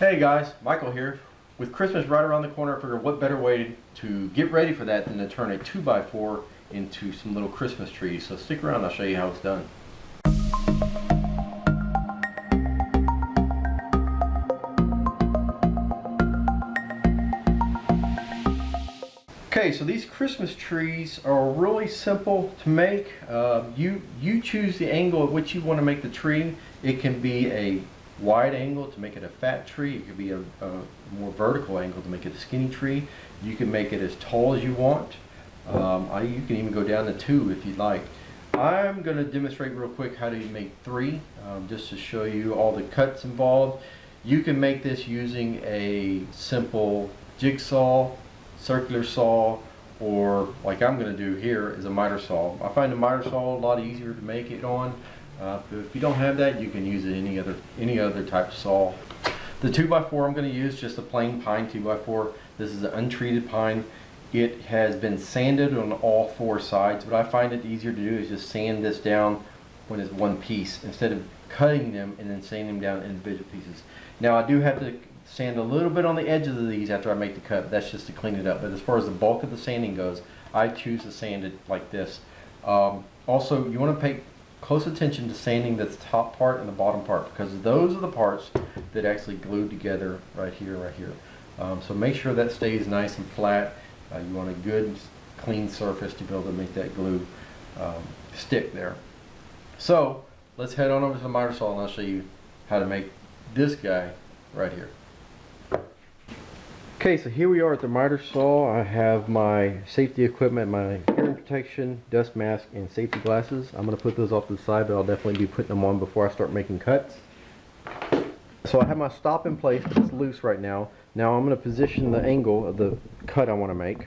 Hey guys, Michael here. With Christmas right around the corner, I figured what better way to get ready for that than to turn a 2x4 into some little Christmas trees. So stick around, I'll show you how it's done. Okay, so these Christmas trees are really simple to make. You choose the angle at which you want to make the tree. It can be a wide angle to make it a fat tree. It could be a more vertical angle to make it a skinny tree. You can make it as tall as you want. You can even go down to 2 if you'd like. I'm going to demonstrate real quick how to make 3 just to show you all the cuts involved. You can make this using a simple jigsaw, circular saw, or like I'm going to do here is a miter saw. I find the miter saw a lot easier to make it on. If you don't have that, you can use any other type of saw. The 2x4 I'm going to use just a plain pine 2x4. This is an untreated pine. It has been sanded on all 4 sides, but I find it easier to do is just sand this down when it's one piece instead of cutting them and then sanding them down individual pieces. Now I do have to sand a little bit on the edges of these after I make the cut. That's just to clean it up. But as far as the bulk of the sanding goes, I choose to sand it like this. Also, you want to pay close attention to sanding the top part and the bottom part, because those are the parts that actually glue together right here. So make sure that stays nice and flat. You want a good clean surface to be able to make that glue stick there. So let's head on over to the miter saw and I'll show you how to make this guy right here. Okay, so here we are at the miter saw. I have my safety equipment, my hearing protection, dust mask, and safety glasses. I'm going to put those off to the side, but I'll definitely be putting them on before I start making cuts. So I have my stop in place, but it's loose right now. Now I'm going to position the angle of the cut I want to make.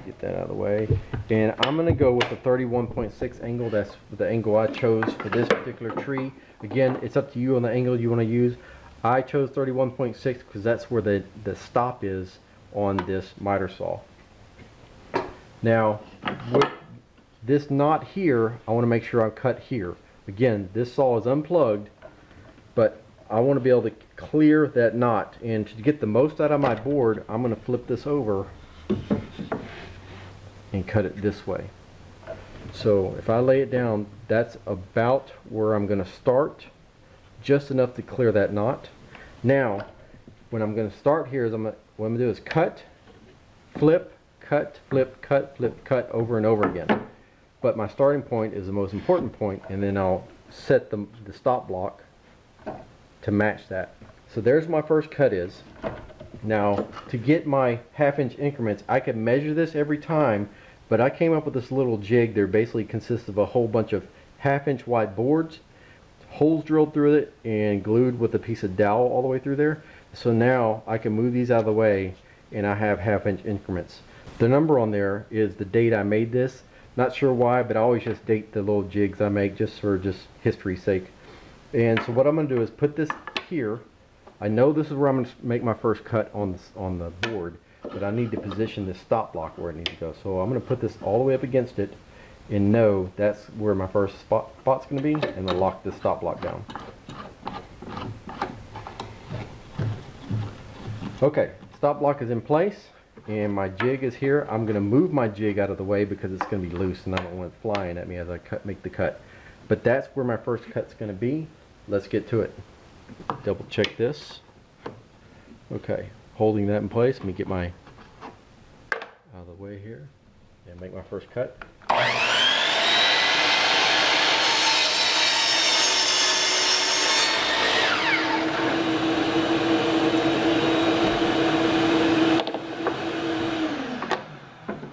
Get that out of the way. And I'm going to go with the 31.6 angle. That's the angle I chose for this particular tree. Again, it's up to you on the angle you want to use. I chose 31.6 because that's where the stop is on this miter saw. Now, with this knot here, I want to make sure I cut here. Again, this saw is unplugged, but I want to be able to clear that knot. And to get the most out of my board, I'm going to flip this over and cut it this way. So if I lay it down, that's about where I'm going to start, just enough to clear that knot. Now, when I'm going to start here is what I'm going to do is cut, flip, cut, flip, cut, flip, cut over and over again. But my starting point is the most important point, and then I'll set the stop block to match that. So there's my first cut is. Now, to get my 1/2 inch increments, I can measure this every time, but I came up with this little jig that basically consists of a whole bunch of 1/2 inch wide boards, holes drilled through it, and glued with a piece of dowel all the way through there. So now I can move these out of the way and I have 1/2 inch increments. The number on there is the date I made this. Not sure why, but I always just date the little jigs I make just for history's sake. And so what I'm going to do is put this here. I know this is where I'm going to make my first cut on the board, but I need to position this stop block where it needs to go. So I'm going to put this all the way up against it and know that's where my first spot's going to be, and then lock this stop block down. Okay, stop block is in place and my jig is here. I'm going to move my jig out of the way because it's going to be loose and I don't want it flying at me as I make the cut. But that's where my first cut's going to be. Let's get to it. Double check this. Okay, holding that in place, let me get my out of the way here and make my first cut.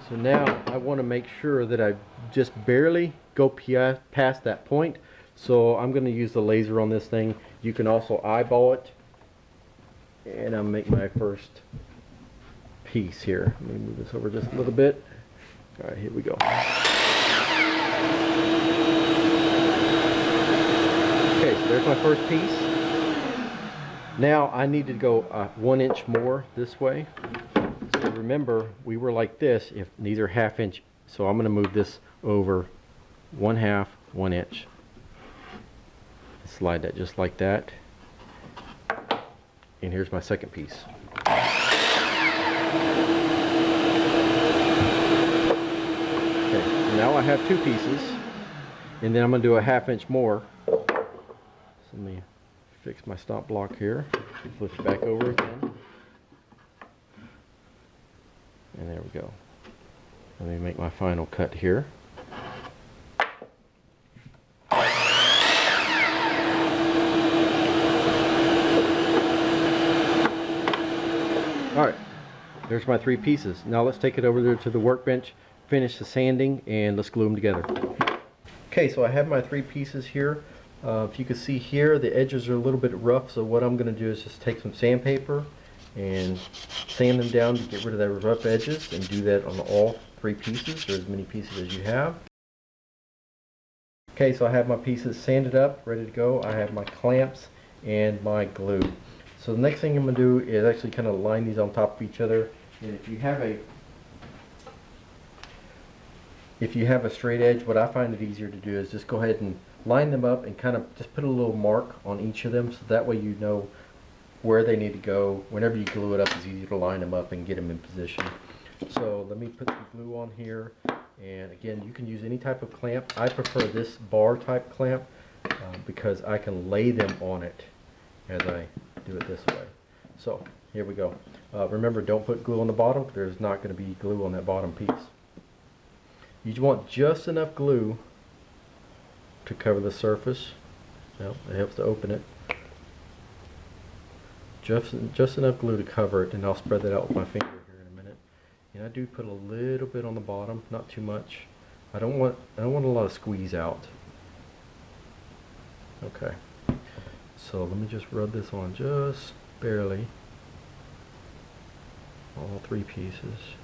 So now I want to make sure that I just barely go past that point. So I'm going to use the laser on this thing. You can also eyeball it. And I'll make my first piece here. Let me move this over just a little bit. Alright, here we go. Okay, so there's my first piece. Now I need to go 1 inch more this way. So remember, we were like this, if these are 1/2 inch, so I'm going to move this over 1/2, 1 inch. Slide that just like that. And here's my second piece. Okay, now I have 2 pieces, and then I'm going to do a 1/2 inch more. So let me fix my stop block here, flip it back over again, and there we go. Let me make my final cut here. Alright, there's my 3 pieces. Now let's take it over there to the workbench, finish the sanding, and let's glue them together. Okay, so I have my 3 pieces here. If you can see here, the edges are a little bit rough, so what I'm going to do is just take some sandpaper and sand them down to get rid of the rough edges, and do that on all 3 pieces, or as many pieces as you have. Okay, so I have my pieces sanded up, ready to go. I have my clamps and my glue. So the next thing I'm going to do is actually kind of line these on top of each other. And if you have a straight edge, what I find it easier to do is just go ahead and line them up and kind of just put a little mark on each of them, so that way you know where they need to go. Whenever you glue it up, it's easy to line them up and get them in position. So let me put the glue on here, and again, you can use any type of clamp. I prefer this bar type clamp because I can lay them on it as I do it this way. So here we go. Remember, don't put glue on the bottom. There's not going to be glue on that bottom piece. You want just enough glue to cover the surface. Well, it helps to open it. Just enough glue to cover it, and I'll spread that out with my finger here in a minute. And I do put a little bit on the bottom, not too much. I don't want a lot of squeeze out. Okay. So let me just rub this on just barely. All 3 pieces.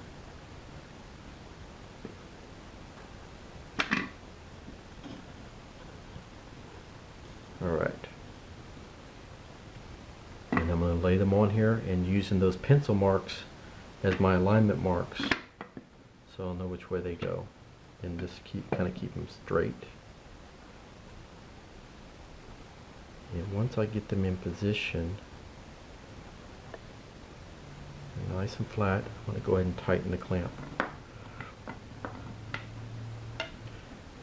Alright. And I'm going to lay them on here, and using those pencil marks as my alignment marks, so I'll know which way they go, and just kind of keep them straight. And once I get them in position, nice and flat, I'm going to go ahead and tighten the clamp.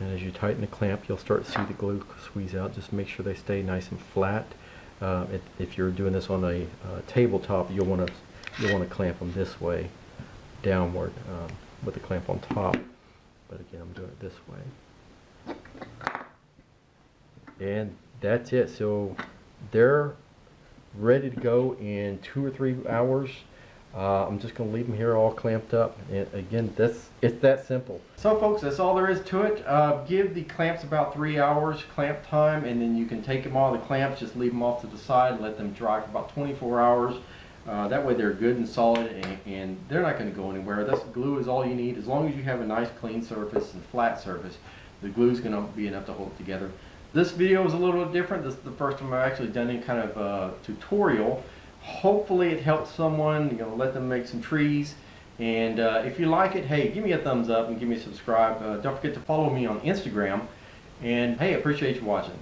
And as you tighten the clamp, you'll start to see the glue squeeze out. Just make sure they stay nice and flat. If you're doing this on a tabletop, you'll want to clamp them this way, downward, with the clamp on top. But again, I'm doing it this way. And that's it. So they're ready to go in 2 or 3 hours. I'm just going to leave them here all clamped up, and again, it's that simple. So folks, that's all there is to it. Give the clamps about 3 hours clamp time, and then you can take them all the clamps, just leave them off to the side and let them dry for about 24 hours. That way they're good and solid, and they're not going to go anywhere. This glue is all you need. As long as you have a nice clean surface and flat surface, the glue is going to be enough to hold it together. This video is a little different. This is the first time I've actually done any kind of tutorial. Hopefully it helps someone, let them make some trees. And if you like it, hey, give me a thumbs up and give me a subscribe. Don't forget to follow me on Instagram. And hey, I appreciate you watching.